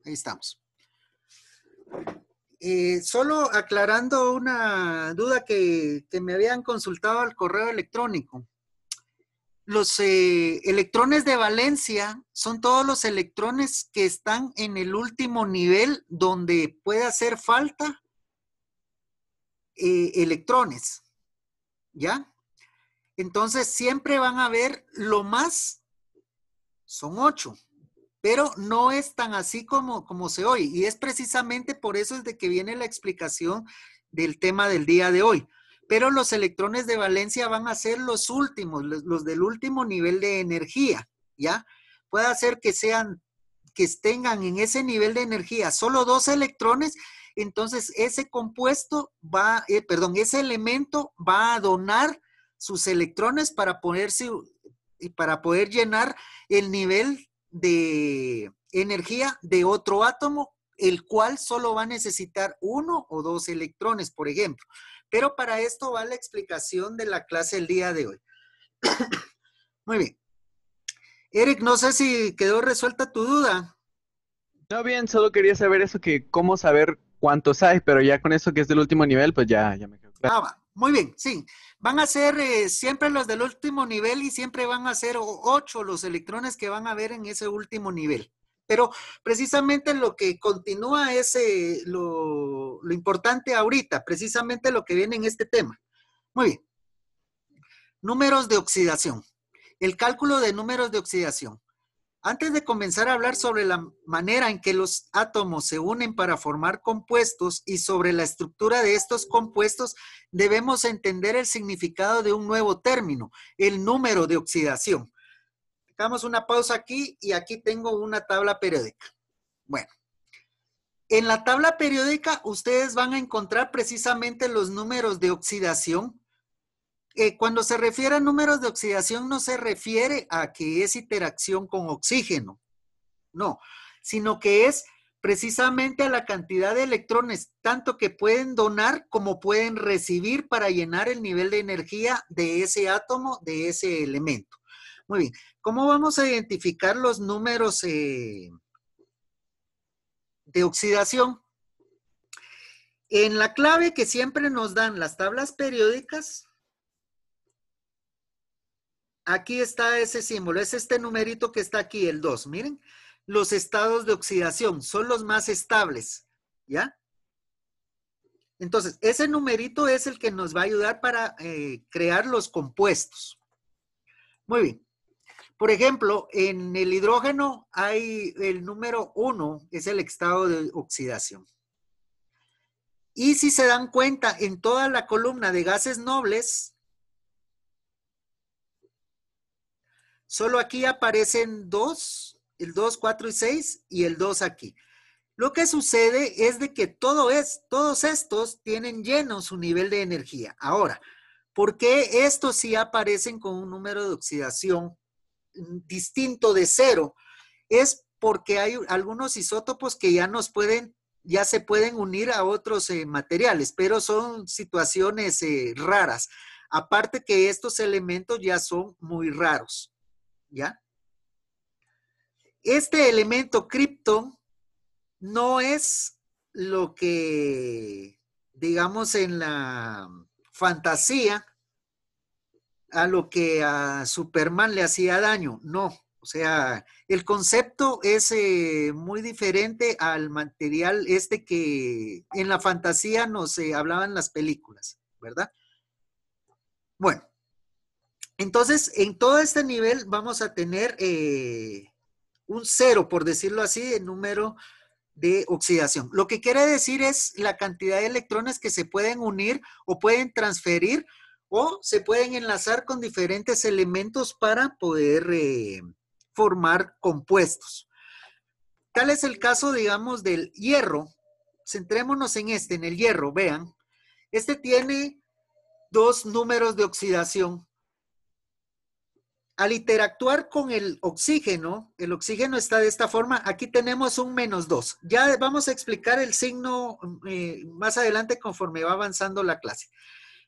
Ahí estamos. Solo aclarando una duda que me habían consultado al correo electrónico. Los electrones de valencia son todos los electrones que están en el último nivel donde puede hacer falta electrones, ¿ya? Entonces siempre van a haber lo más, son 8, pero no es tan así como se oye. Y es precisamente por eso es de que viene la explicación del tema del día de hoy. Pero los electrones de valencia van a ser los últimos, los del último nivel de energía, ¿ya? Puede ser que tengan en ese nivel de energía solo 2 electrones, entonces ese compuesto ese elemento va a donar sus electrones para poder llenar el nivel de energía de otro átomo, el cual solo va a necesitar 1 o 2 electrones, por ejemplo. Pero para esto va la explicación de la clase el día de hoy. Muy bien. Eric, no sé si quedó resuelta tu duda. No, bien, solo quería saber eso, que cómo saber cuántos hay, pero ya con eso que es del último nivel, pues ya me quedó claro. Va. Muy bien, sí. Van a ser siempre los del último nivel y siempre van a ser 8 los electrones que van a haber en ese último nivel. Pero precisamente lo que continúa es lo importante ahorita, precisamente lo que viene en este tema. Muy bien. Números de oxidación. El cálculo de números de oxidación. Antes de comenzar a hablar sobre la manera en que los átomos se unen para formar compuestos y sobre la estructura de estos compuestos, debemos entender el significado de un nuevo término, el número de oxidación. Hagamos una pausa aquí y aquí tengo una tabla periódica. Bueno, en la tabla periódica ustedes van a encontrar precisamente los números de oxidación. Cuando se refiere a números de oxidación no se refiere a que es interacción con oxígeno. No, sino que es precisamente a la cantidad de electrones, tanto que pueden donar como pueden recibir para llenar el nivel de energía de ese átomo, de ese elemento. Muy bien, ¿cómo vamos a identificar los números de oxidación? En la clave que siempre nos dan las tablas periódicas, aquí está ese símbolo, es este numerito que está aquí, el 2. Miren, los estados de oxidación son los más estables, ¿ya? Entonces, ese numerito es el que nos va a ayudar para crear los compuestos. Muy bien. Por ejemplo, en el hidrógeno hay el número 1, es el estado de oxidación. Y si se dan cuenta, en toda la columna de gases nobles, solo aquí aparecen 2, el 2, 4 y 6 y el 2 aquí. Lo que sucede es de que todos estos tienen lleno su nivel de energía. Ahora, ¿por qué estos sí aparecen con un número de oxidación distinto de 0? Es porque hay algunos isótopos que ya se pueden unir a otros materiales, pero son situaciones raras. Aparte que estos elementos ya son muy raros, ¿ya? Este elemento criptón no es lo que, digamos, en la fantasía, a lo que a Superman le hacía daño. No, o sea, el concepto es muy diferente al material este que en la fantasía nos hablaban las películas, ¿verdad? Bueno, entonces en todo este nivel vamos a tener un 0, por decirlo así, de número de oxidación. Lo que quiere decir es la cantidad de electrones que se pueden unir o pueden transferir o se pueden enlazar con diferentes elementos para poder formar compuestos. Tal es el caso, digamos, del hierro. Centrémonos en en el hierro, vean. Este tiene 2 números de oxidación. Al interactuar con el oxígeno está de esta forma, aquí tenemos un -2. Ya vamos a explicar el signo más adelante conforme va avanzando la clase.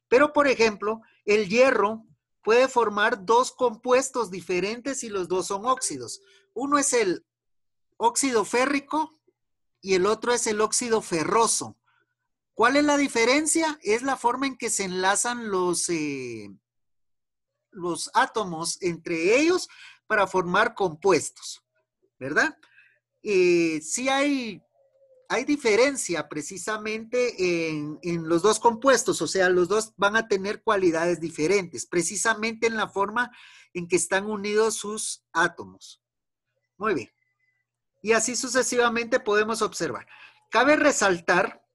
Pero, por ejemplo, el hierro puede formar 2 compuestos diferentes y los 2 son óxidos. Uno es el óxido férrico y el otro es el óxido ferroso. ¿Cuál es la diferencia? Es la forma en que se enlazan los átomos entre ellos para formar compuestos, ¿verdad? Sí hay diferencia precisamente en los dos compuestos, o sea, los dos van a tener cualidades diferentes, precisamente en la forma en que están unidos sus átomos. Muy bien. Y así sucesivamente podemos observar. Cabe resaltar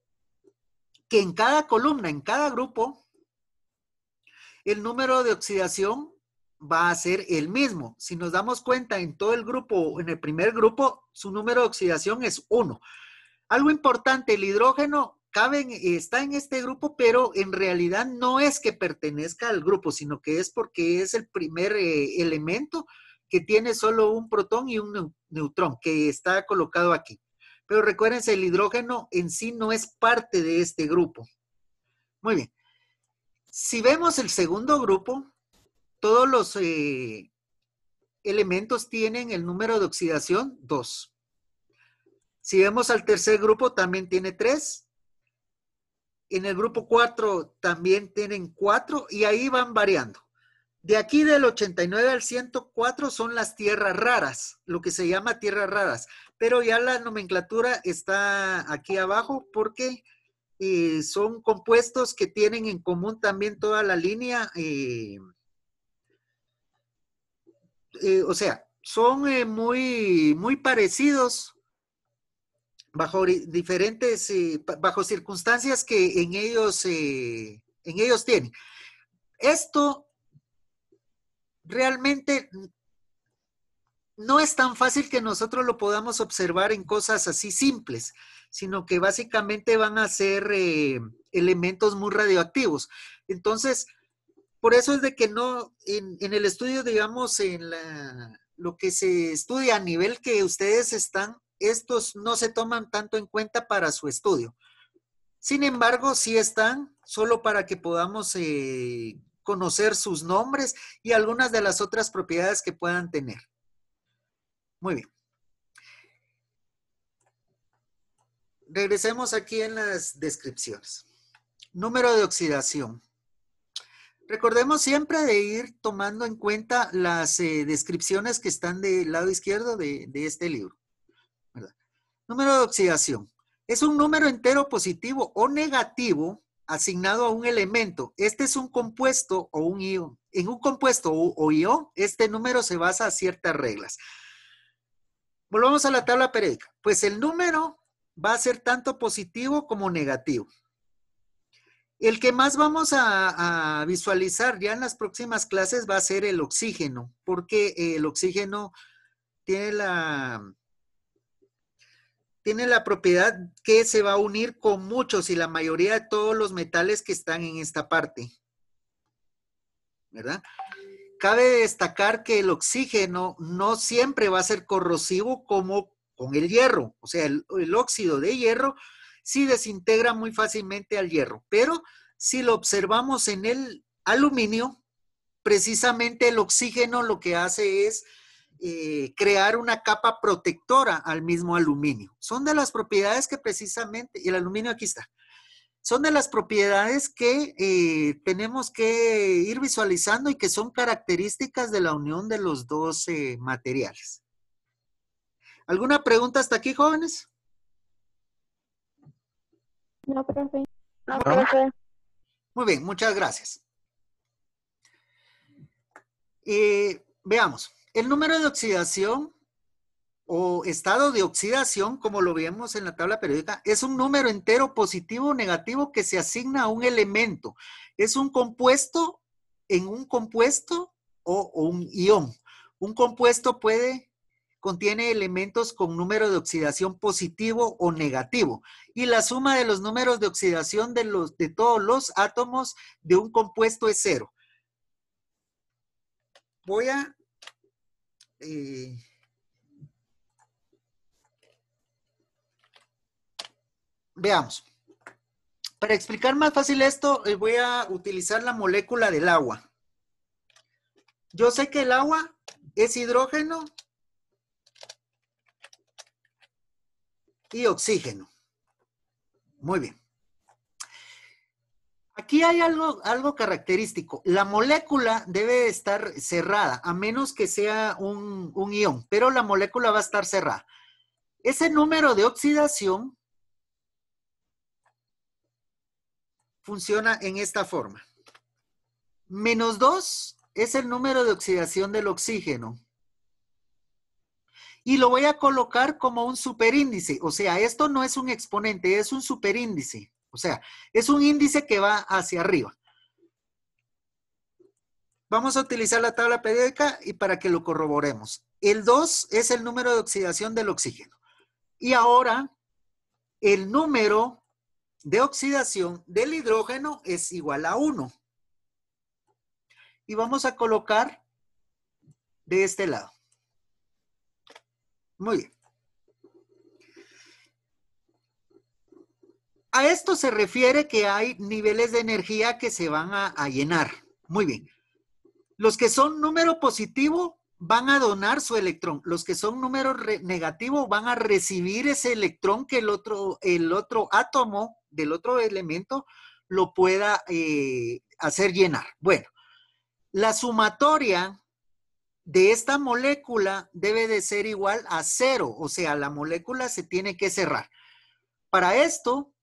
que en cada columna, en cada grupo, el número de oxidación va a ser el mismo. Si nos damos cuenta, en todo el grupo, en el primer grupo, su número de oxidación es 1. Algo importante, el hidrógeno está en este grupo, pero en realidad no es que pertenezca al grupo, sino que es porque es el primer elemento que tiene solo un protón y un neutrón, que está colocado aquí. Pero recuérdense, el hidrógeno en sí no es parte de este grupo. Muy bien. Si vemos el segundo grupo, todos los elementos tienen el número de oxidación 2. Si vemos al tercer grupo, también tiene 3. En el grupo 4 también tienen 4 y ahí van variando. De aquí del 89 al 104 son las tierras raras, lo que se llama tierras raras. Pero ya la nomenclatura está aquí abajo porque son compuestos que tienen en común también toda la línea. O sea, son muy parecidos bajo diferentes, bajo circunstancias que en ellos tienen. Esto realmente no es tan fácil que nosotros lo podamos observar en cosas así simples, sino que básicamente van a ser elementos muy radioactivos. Entonces, por eso es de que no, en el estudio, digamos, lo que se estudia a nivel que ustedes están, estos no se toman tanto en cuenta para su estudio. Sin embargo, sí están, solo para que podamos conocer sus nombres y algunas de las otras propiedades que puedan tener. Muy bien. Regresemos aquí en las descripciones. Número de oxidación. Recordemos siempre de ir tomando en cuenta las descripciones que están del lado izquierdo de este libro, ¿verdad? Número de oxidación. Es un número entero positivo o negativo asignado a un elemento. Este es un compuesto o un ion. En un compuesto o ion, este número se basa a ciertas reglas. Volvamos a la tabla periódica. Pues el número va a ser tanto positivo como negativo. El que más vamos a visualizar ya en las próximas clases va a ser el oxígeno, porque el oxígeno tiene la propiedad que se va a unir con muchos y la mayoría de todos los metales que están en esta parte, ¿verdad? Cabe destacar que el oxígeno no siempre va a ser corrosivo como con el hierro, o sea, el óxido de hierro sí desintegra muy fácilmente al hierro, pero si lo observamos en el aluminio, precisamente el oxígeno lo que hace es crear una capa protectora al mismo aluminio. Son de las propiedades que precisamente, y el aluminio aquí está, son de las propiedades que tenemos que ir visualizando y que son características de la unión de los dos materiales. ¿Alguna pregunta hasta aquí, jóvenes? No, profe. No. Muy bien, muchas gracias. Veamos, el número de oxidación o estado de oxidación, como lo vemos en la tabla periódica, es un número entero positivo o negativo que se asigna a un elemento. Es un compuesto en un compuesto o un ion. Un compuesto contiene elementos con número de oxidación positivo o negativo. Y la suma de los números de oxidación de todos los átomos de un compuesto es 0. Voy a... veamos. Para explicar más fácil esto, voy a utilizar la molécula del agua. Yo sé que el agua es hidrógeno y oxígeno. Muy bien. Aquí hay algo característico. La molécula debe estar cerrada, a menos que sea un ion, pero la molécula va a estar cerrada. Ese número de oxidación funciona en esta forma. -2 es el número de oxidación del oxígeno. Y lo voy a colocar como un superíndice. O sea, esto no es un exponente, es un superíndice. O sea, es un índice que va hacia arriba. Vamos a utilizar la tabla periódica y para que lo corroboremos. El 2 es el número de oxidación del oxígeno. Y ahora, el número de oxidación del hidrógeno es igual a 1. Y vamos a colocar de este lado. Muy bien. A esto se refiere que hay niveles de energía que se van a llenar. Muy bien. Los que son número positivo van a donar su electrón. Los que son número negativo van a recibir ese electrón que el otro átomo del otro elemento lo pueda hacer llenar. Bueno, la sumatoria de esta molécula debe de ser igual a 0. O sea, la molécula se tiene que cerrar. Para esto,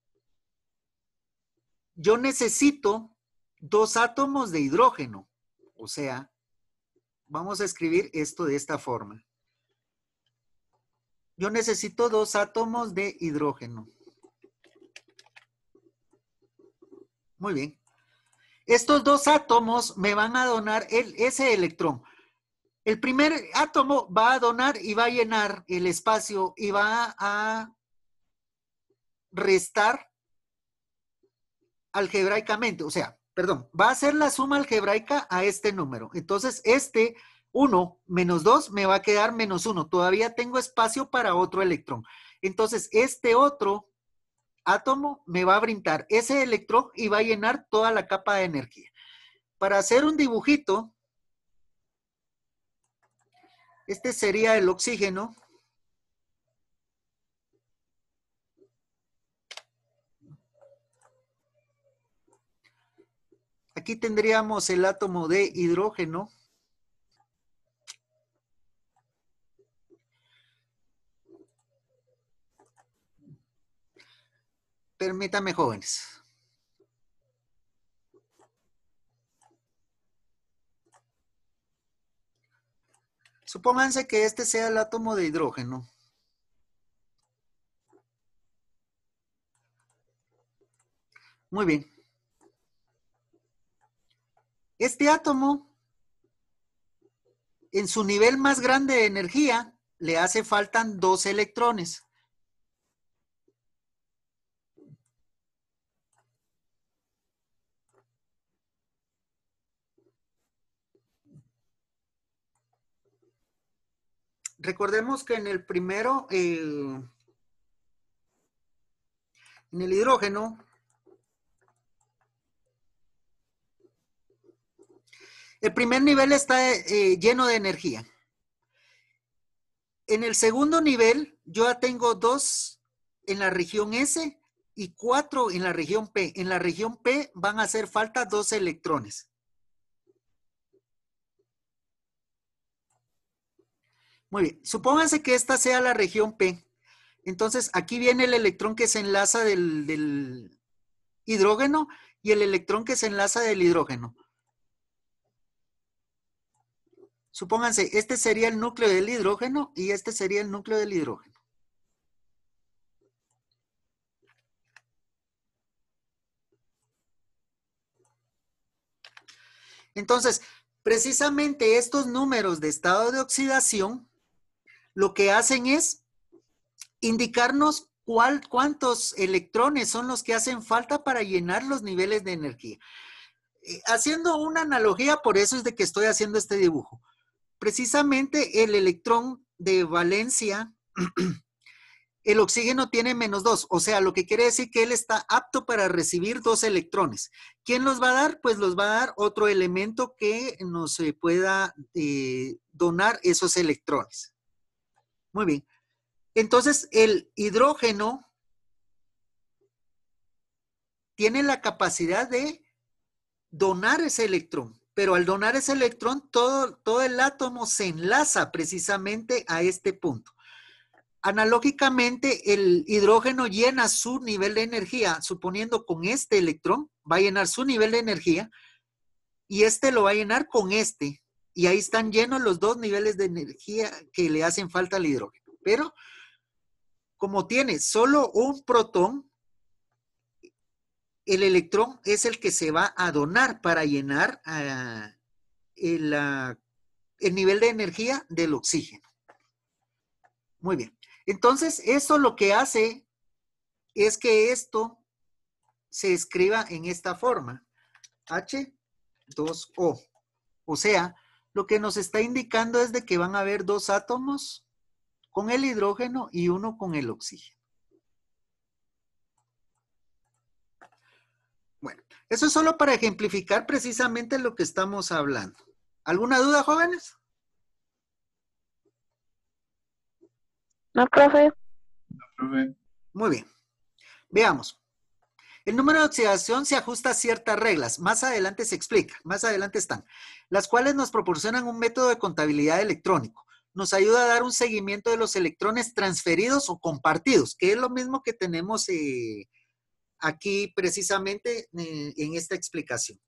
yo necesito 2 átomos de hidrógeno. O sea, vamos a escribir esto de esta forma. Yo necesito 2 átomos de hidrógeno. Muy bien. Estos 2 átomos me van a donar ese electrón. El primer átomo va a donar y va a llenar el espacio y va a restar algebraicamente. O sea, perdón, va a hacer la suma algebraica a este número. Entonces, 1 menos 2 me va a quedar -1. Todavía tengo espacio para otro electrón. Entonces, este otro átomo me va a brindar ese electrón y va a llenar toda la capa de energía. Para hacer un dibujito, este sería el oxígeno. Aquí tendríamos el átomo de hidrógeno. Permítanme, jóvenes. Supónganse que este sea el átomo de hidrógeno. Muy bien. Este átomo, en su nivel más grande de energía, le hace faltan 2 electrones. Recordemos que en el primero, en el hidrógeno, el primer nivel está lleno de energía. En el segundo nivel, yo ya tengo 2 en la región S y 4 en la región P. En la región P van a hacer falta 2 electrones. Muy bien. Supónganse que esta sea la región P. Entonces, aquí viene el electrón que se enlaza del hidrógeno y el electrón que se enlaza del hidrógeno. Supónganse, este sería el núcleo del hidrógeno y este sería el núcleo del hidrógeno. Entonces, precisamente estos números de estado de oxidación lo que hacen es indicarnos cuántos electrones son los que hacen falta para llenar los niveles de energía. Haciendo una analogía, por eso es de que estoy haciendo este dibujo. Precisamente el electrón de valencia, el oxígeno tiene -2, o sea, lo que quiere decir que él está apto para recibir 2 electrones. ¿Quién los va a dar? Pues los va a dar otro elemento que nos pueda donar esos electrones. Muy bien. Entonces, el hidrógeno tiene la capacidad de donar ese electrón, pero al donar ese electrón, todo el átomo se enlaza precisamente a este punto. Analógicamente, el hidrógeno llena su nivel de energía, suponiendo con este electrón, va a llenar su nivel de energía, y este lo va a llenar con este, y ahí están llenos los dos niveles de energía que le hacen falta al hidrógeno. Pero, como tiene solo un protón, el electrón es el que se va a donar para llenar el nivel de energía del oxígeno. Muy bien. Entonces, eso lo que hace es que esto se escriba en esta forma. H2O. O sea, lo que nos está indicando es de que van a haber dos átomos con el hidrógeno y uno con el oxígeno. Bueno, eso es solo para ejemplificar precisamente lo que estamos hablando. ¿Alguna duda, jóvenes? No, profe. Muy bien. Veamos. El número de oxidación se ajusta a ciertas reglas. Más adelante se explica. Más adelante están. Las cuales nos proporcionan un método de contabilidad electrónico. Nos ayuda a dar un seguimiento de los electrones transferidos o compartidos, que es lo mismo que tenemos aquí precisamente en esta explicación.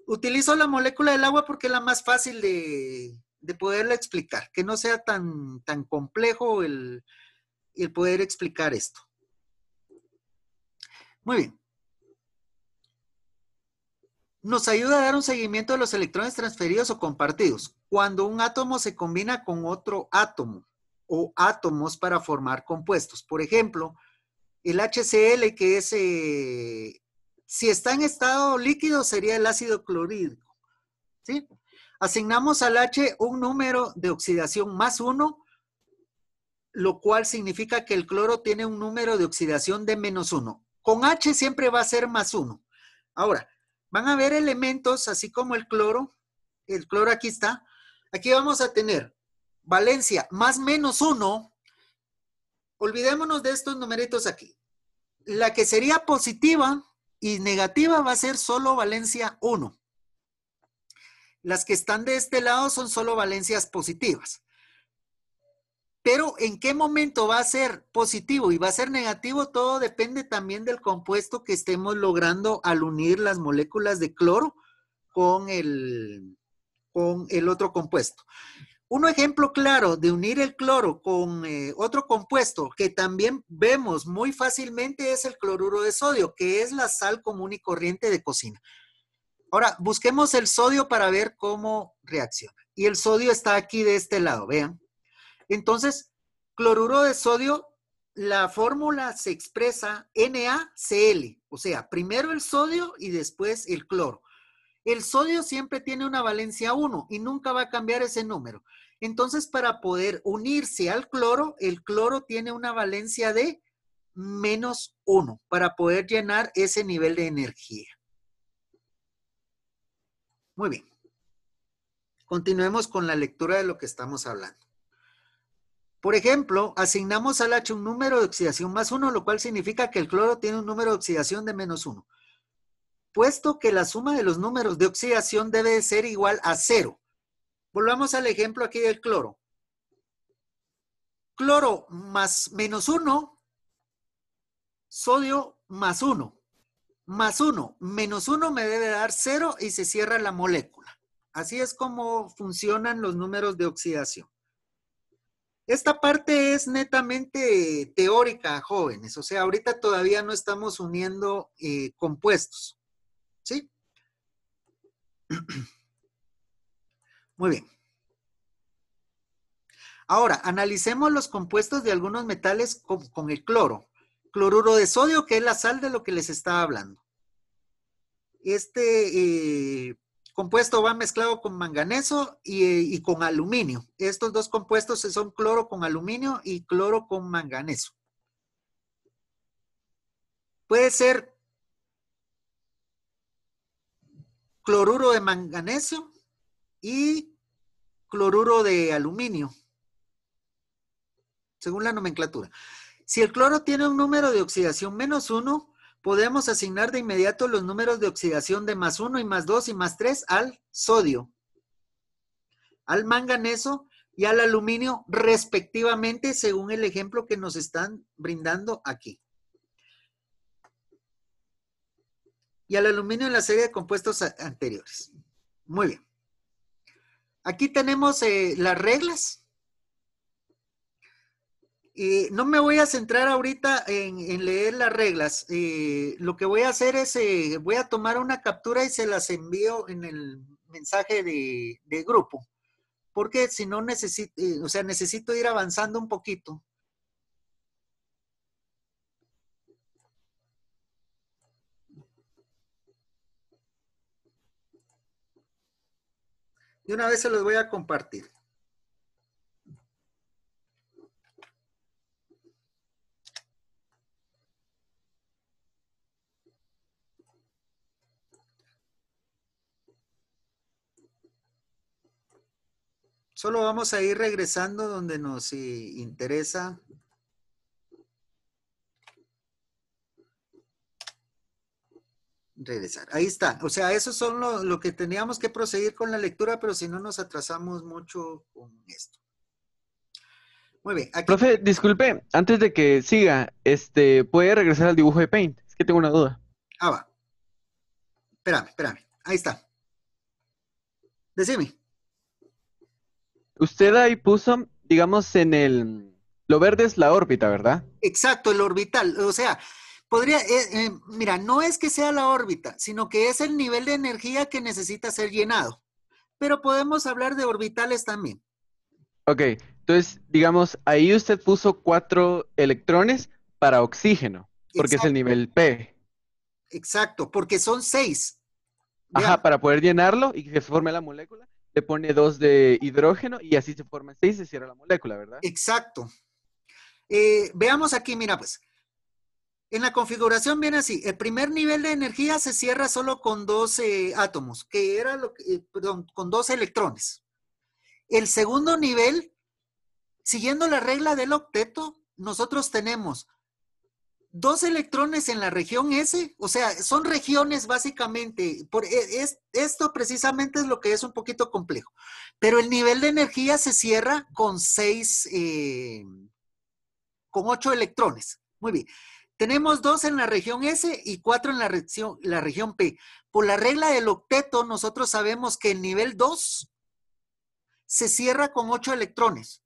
Utilizo la molécula del agua porque es la más fácil de poderla explicar, que no sea tan complejo el poder explicar esto. Muy bien. Nos ayuda a dar un seguimiento de los electrones transferidos o compartidos cuando un átomo se combina con otro átomo o átomos para formar compuestos. Por ejemplo, el HCl, que es, si está en estado líquido, sería el ácido clorhídrico, ¿sí? Asignamos al H un número de oxidación +1, lo cual significa que el cloro tiene un número de oxidación de -1. Con H siempre va a ser +1. Ahora, van a haber elementos, así como el cloro aquí está. Aquí vamos a tener valencia +-1. Olvidémonos de estos numeritos aquí. La que sería positiva y negativa va a ser solo valencia 1. Las que están de este lado son solo valencias positivas. Pero en qué momento va a ser positivo y va a ser negativo, todo depende también del compuesto que estemos logrando al unir las moléculas de cloro con el otro compuesto. Un ejemplo claro de unir el cloro con otro compuesto que también vemos muy fácilmente es el cloruro de sodio, que es la sal común y corriente de cocina. Ahora, busquemos el sodio para ver cómo reacciona. Y el sodio está aquí de este lado, vean. Entonces, cloruro de sodio, la fórmula se expresa NaCl, o sea, primero el sodio y después el cloro. El sodio siempre tiene una valencia 1 y nunca va a cambiar ese número. Entonces, para poder unirse al cloro, el cloro tiene una valencia de -1 para poder llenar ese nivel de energía. Muy bien. Continuemos con la lectura de lo que estamos hablando. Por ejemplo, asignamos al H un número de oxidación +1, lo cual significa que el cloro tiene un número de oxidación de -1. Puesto que la suma de los números de oxidación debe de ser igual a 0. Volvamos al ejemplo aquí del cloro. Cloro más -1, sodio +1. +1 menos 1 me debe dar 0 y se cierra la molécula. Así es como funcionan los números de oxidación. Esta parte es netamente teórica, jóvenes. O sea, ahorita todavía no estamos uniendo compuestos. ¿Sí? Muy bien. Ahora, analicemos los compuestos de algunos metales con el cloro. Cloruro de sodio, que es la sal de lo que les estaba hablando. Este compuesto va mezclado con manganeso y con aluminio. Estos dos compuestos son cloro con aluminio y cloro con manganeso. Puede ser cloruro de manganeso y cloruro de aluminio. según la nomenclatura. Si el cloro tiene un número de oxidación -1, podemos asignar de inmediato los números de oxidación de +1 y +2 y +3 al sodio, al manganeso y al aluminio respectivamente, según el ejemplo que nos están brindando aquí. Y al aluminio en la serie de compuestos anteriores. Muy bien. Aquí tenemos las reglas. No me voy a centrar ahorita en leer las reglas. Lo que voy a hacer es, voy a tomar una captura y se las envío en el mensaje de grupo. Porque si no necesito, o sea, necesito ir avanzando un poquito. De una vez se los voy a compartir. Solo vamos a ir regresando donde nos interesa. Regresar. Ahí está. O sea, eso son lo que teníamos que proseguir con la lectura, pero si no nos atrasamos mucho con esto. Muy bien. Aquí. Profe, disculpe, antes de que siga, ¿puede regresar al dibujo de Paint? Es que tengo una duda. Ah, va. Espérame. Ahí está. Decime. Usted ahí puso, digamos, lo verde es la órbita, ¿verdad? Exacto, el orbital. O sea, podría, mira, no es que sea la órbita, sino que es el nivel de energía que necesita ser llenado. Pero podemos hablar de orbitales también. Ok, entonces, digamos, ahí usted puso 4 electrones para oxígeno, porque es el nivel P. Exacto, porque son 6. Ajá, para poder llenarlo y que se forme la molécula, le pone 2 de hidrógeno y así se forma 6 y se cierra la molécula, ¿verdad? Exacto. Veamos aquí, mira pues. En la configuración viene así. El primer nivel de energía se cierra solo con 2 átomos, que era perdón, con 2 electrones. El segundo nivel, siguiendo la regla del octeto, nosotros tenemos 2 electrones en la región S, o sea, son regiones básicamente. Esto precisamente es lo que es un poquito complejo. Pero el nivel de energía se cierra con 8 electrones. Muy bien. Tenemos 2 en la región S y 4 en la región P. Por la regla del octeto, nosotros sabemos que el nivel 2 se cierra con 8 electrones.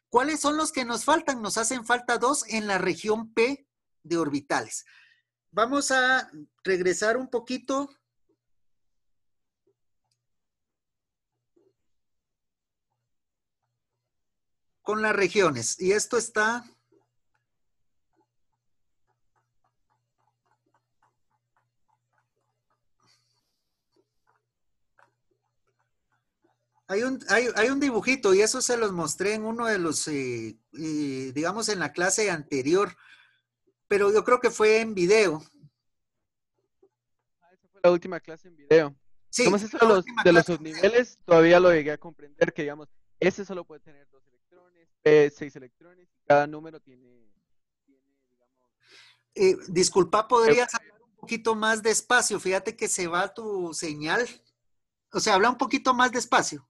¿Cuáles son los que nos faltan? Nos hacen falta 2 en la región P de orbitales. Vamos a regresar un poquito. Con las regiones. Y esto está... Hay un dibujito y eso se los mostré en uno de los, digamos, en la clase anterior, pero yo creo que fue en video. Esa fue la última clase en video. Sí, ¿Cómo es eso de los subniveles? Todavía lo llegué a comprender que, digamos, ese solo puede tener 2 electrones, P 6 electrones, y cada número tiene digamos... disculpa, ¿podrías hablar un poquito más despacio? Fíjate que se va tu señal. O sea, habla un poquito más despacio.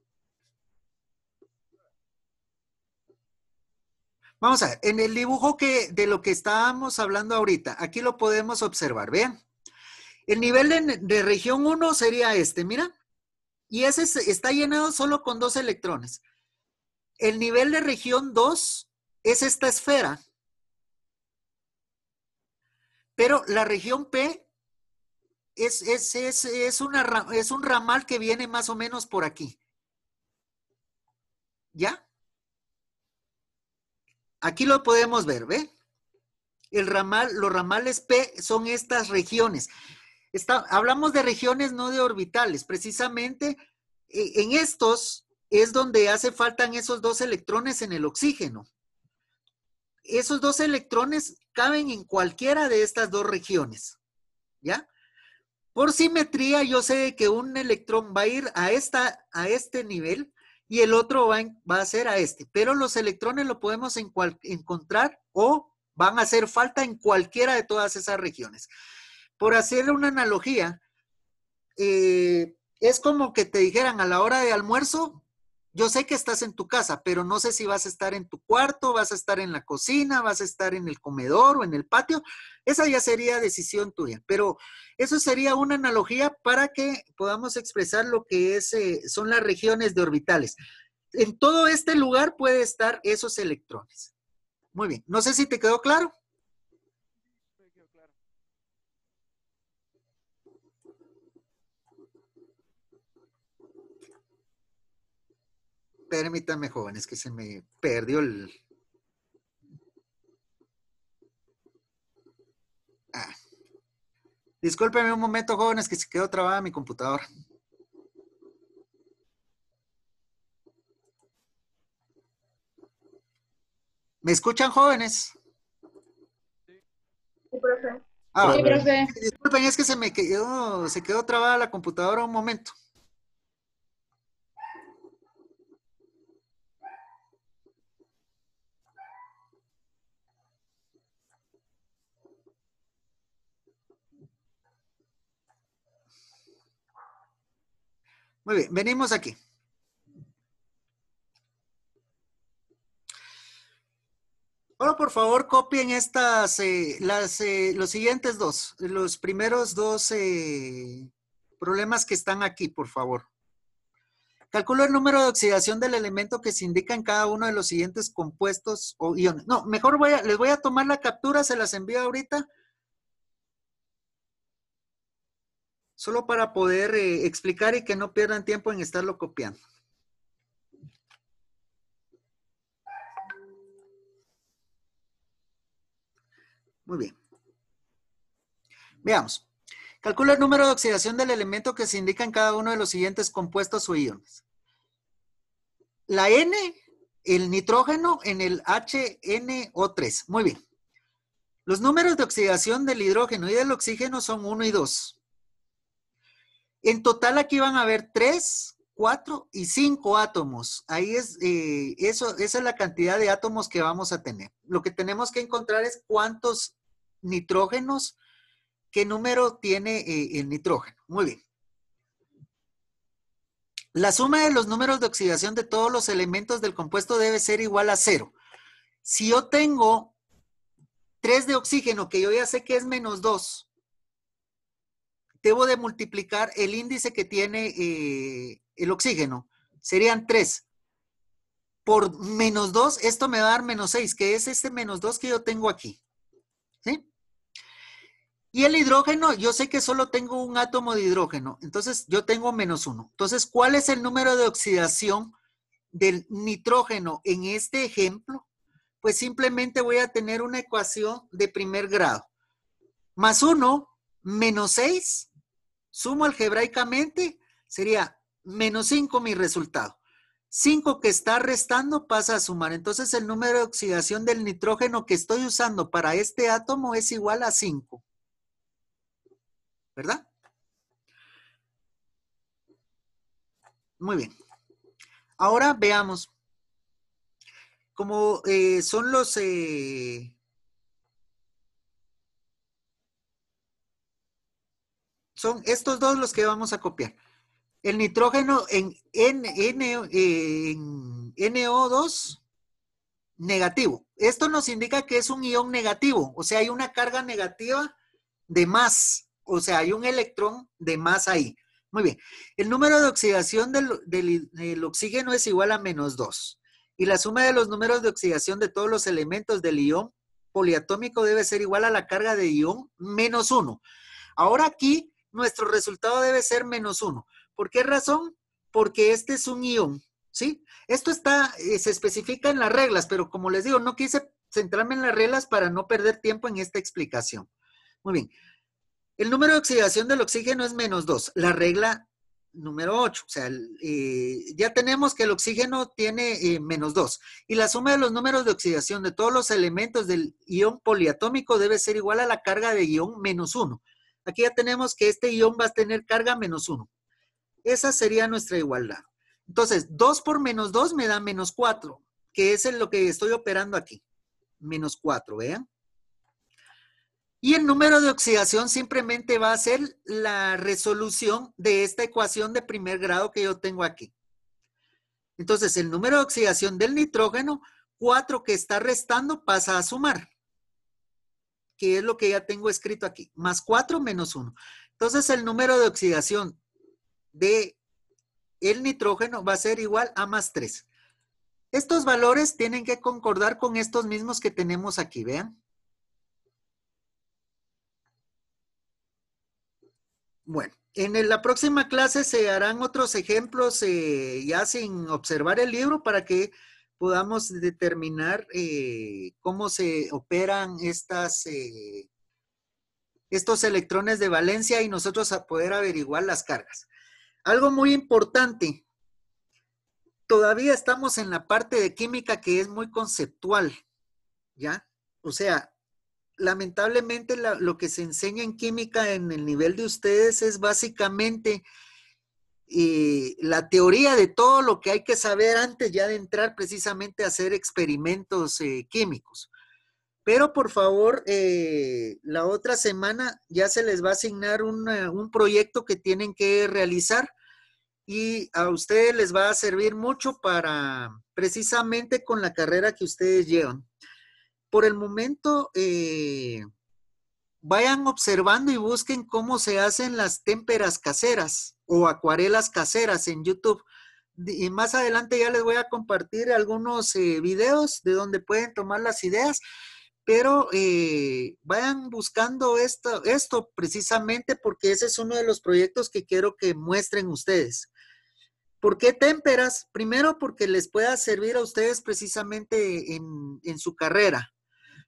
Vamos a ver, en el dibujo de lo que estábamos hablando ahorita, aquí lo podemos observar, vean. El nivel de región 1 sería este, mira. Y ese está llenado solo con 2 electrones. El nivel de región 2 es esta esfera. Pero la región P es un ramal que viene más o menos por aquí. ¿Ya? Aquí lo podemos ver, ¿ve? Los ramales P son estas regiones. Hablamos de regiones, no de orbitales. Precisamente en estos es donde hace falta esos 2 electrones en el oxígeno. Esos 2 electrones caben en cualquiera de estas 2 regiones. ¿Ya? Por simetría, yo sé que un electrón va a ir a este nivel y el otro va a ser a este. Pero los electrones lo podemos encontrar o van a hacer falta en cualquiera de todas esas regiones. Por hacer una analogía, es como que te dijeran a la hora de almuerzo, yo sé que estás en tu casa, pero no sé si vas a estar en tu cuarto, vas a estar en la cocina, vas a estar en el comedor o en el patio. Esa ya sería decisión tuya, pero eso sería una analogía para que podamos expresar lo que son las regiones de orbitales. En todo este lugar puede estar esos electrones. Muy bien, no sé si te quedó claro. Me quedó claro. Permítanme, jóvenes, que se me perdió el... Discúlpenme un momento, jóvenes, que se quedó trabada mi computadora. ¿Me escuchan, jóvenes? Sí, profe. Ah, Sí, profe. disculpen, es que se quedó trabada la computadora un momento. Muy bien, venimos aquí. Ahora, por favor, copien los siguientes dos, los primeros dos problemas que están aquí, por favor. Calculo el número de oxidación del elemento que se indica en cada uno de los siguientes compuestos o iones. No, mejor les voy a tomar la captura, se las envío ahorita. Solo para poder explicar y que no pierdan tiempo en estarlo copiando. Muy bien. Veamos. Calcula el número de oxidación del elemento que se indica en cada uno de los siguientes compuestos o iones. La N, el nitrógeno en el HNO3. Muy bien. Los números de oxidación del hidrógeno y del oxígeno son 1 y 2. En total aquí van a haber 3, 4 y 5 átomos. Ahí esa es la cantidad de átomos que vamos a tener. Lo que tenemos que encontrar es cuántos nitrógenos, qué número tiene el nitrógeno. Muy bien. La suma de los números de oxidación de todos los elementos del compuesto debe ser igual a 0. Si yo tengo 3 de oxígeno, que yo ya sé que es menos 2, debo de multiplicar el índice que tiene el oxígeno. Serían 3. Por menos 2, esto me va a dar menos 6, que es este menos 2 que yo tengo aquí. ¿Sí? Y el hidrógeno, yo sé que solo tengo un átomo de hidrógeno, entonces yo tengo menos 1. Entonces, ¿cuál es el número de oxidación del nitrógeno en este ejemplo? Pues simplemente voy a tener una ecuación de primer grado. Más 1, menos 6, sumo algebraicamente, sería menos 5 mi resultado. 5 que está restando pasa a sumar. Entonces, el número de oxidación del nitrógeno que estoy usando para este átomo es igual a 5. ¿Verdad? Muy bien. Ahora veamos. Como son son estos dos los que vamos a copiar. El nitrógeno en NO2 negativo. Esto nos indica que es un ion negativo, o sea, hay una carga negativa de más. O sea, hay un electrón de más ahí. Muy bien. El número de oxidación del oxígeno es igual a menos 2. Y la suma de los números de oxidación de todos los elementos del ion poliatómico debe ser igual a la carga de ion menos 1. Ahora aquí, nuestro resultado debe ser menos 1. ¿Por qué razón? Porque este es un ion, ¿sí? Esto se especifica en las reglas, pero como les digo, no quise centrarme en las reglas para no perder tiempo en esta explicación. Muy bien. El número de oxidación del oxígeno es menos 2, la regla número 8. O sea, ya tenemos que el oxígeno tiene menos 2. Y la suma de los números de oxidación de todos los elementos del ion poliatómico debe ser igual a la carga de ion menos 1. Aquí ya tenemos que este ion va a tener carga menos 1. Esa sería nuestra igualdad. Entonces, 2 por menos 2 me da menos 4, que es en lo que estoy operando aquí. Menos 4, vean. Y el número de oxidación simplemente va a ser la resolución de esta ecuación de primer grado que yo tengo aquí. Entonces, el número de oxidación del nitrógeno, 4 que está restando pasa a sumar, que es lo que ya tengo escrito aquí, más 4 menos 1. Entonces, el número de oxidación de el nitrógeno va a ser igual a más 3. Estos valores tienen que concordar con estos mismos que tenemos aquí, vean. Bueno, en la próxima clase se harán otros ejemplos ya sin observar el libro para que podamos determinar cómo se operan estos electrones de valencia y nosotros a poder averiguar las cargas. Algo muy importante, todavía estamos en la parte de química que es muy conceptual, ¿ya? O sea, lamentablemente lo que se enseña en química en el nivel de ustedes es básicamente la teoría de todo lo que hay que saber antes ya de entrar precisamente a hacer experimentos químicos. Pero por favor, la otra semana ya se les va a asignar un proyecto que tienen que realizar y a ustedes les va a servir mucho para precisamente con la carrera que ustedes llevan. Por el momento, vayan observando y busquen cómo se hacen las témperas caseras o acuarelas caseras en YouTube. Y más adelante ya les voy a compartir algunos videos de donde pueden tomar las ideas, pero vayan buscando esto precisamente porque ese es uno de los proyectos que quiero que muestren ustedes. ¿Por qué témperas? Primero porque les pueda servir a ustedes precisamente en su carrera.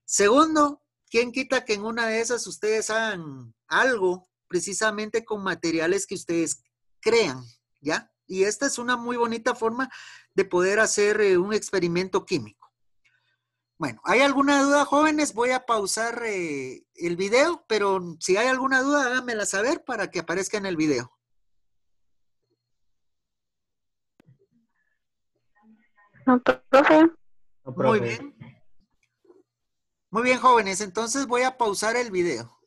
Segundo, ¿quién quita que en una de esas ustedes hagan algo precisamente con materiales que ustedes crean, ¿ya? Y esta es una muy bonita forma de poder hacer un experimento químico. Bueno, ¿hay alguna duda, jóvenes? Voy a pausar el video, pero si hay alguna duda, háganmela saber para que aparezca en el video. No, profe. No, Muy profe. bien. Muy bien, jóvenes. Entonces voy a pausar el video.